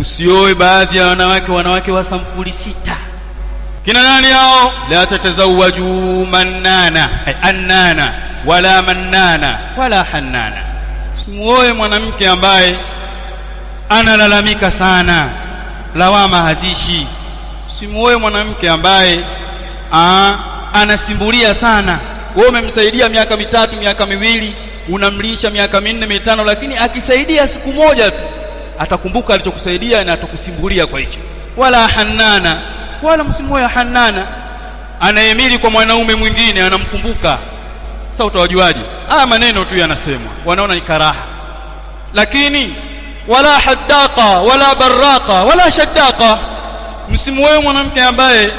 usioe baadhi ya wanawake wa sampuli 6. Kina nani hao? La tatazawaju mannana annana wala mannana wala hannana. Simuoe mwanamke ambaye analalamika sana, lawama hazishi. Simuoe mwanamke ambaye anasimbulia sana. Wewe umemsaidia miaka 3 miaka 2, unamlisha miaka 4 5, lakini akisaidia siku moja tu atakumbuka alichokusaidia na atakusimbulia kwa hicho. Wala hannana, wala msimuoe hannana, anaemili kwa mwanaume mwingine anamkumbuka. Sasa utawajuaje? Maneno tu yanasemwa, wanaona ni karaha. Lakini wala haddaqa wala barraqa wala shaddaqa. Msimuoe mwanamke ambaye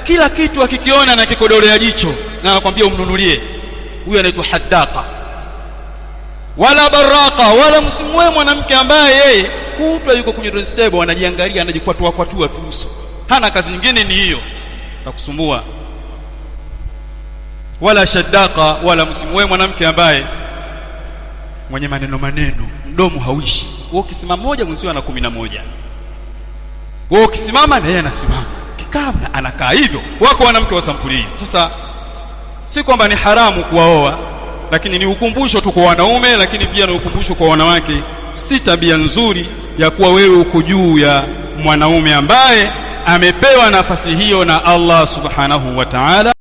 kila kitu akikiona na kikodolea jicho na anakuambia umnunulie. Huyu anaitwa haddaqa. Wala barraqa, wala msimuoe mwanamke ambaye yeye kutwa yuko kwenye dress table anajiangalia, anajikwatua tu uso, hana kazi nyingine ni hiyo, takusumbua. Wala shaddaqa, wala msimuoe mwanamke ambaye mwenye maneno, mdomo hauishi. Wewe ukisimama moja mwenzio ana 11. Wewe ukisimama na yeye anasimama, kikaa anakaa hivyo. Wako wanawake wa sampuli hiyo. Sasa si kwamba ni haramu kuwaoa, lakini ni ukumbusho tu kwa wanaume, lakini pia ni ukumbusho kwa wanawake. Si tabia nzuri ya kuwa wewe uko juu ya mwanaume ambaye amepewa nafasi hiyo na Allah subhanahu wa ta'ala.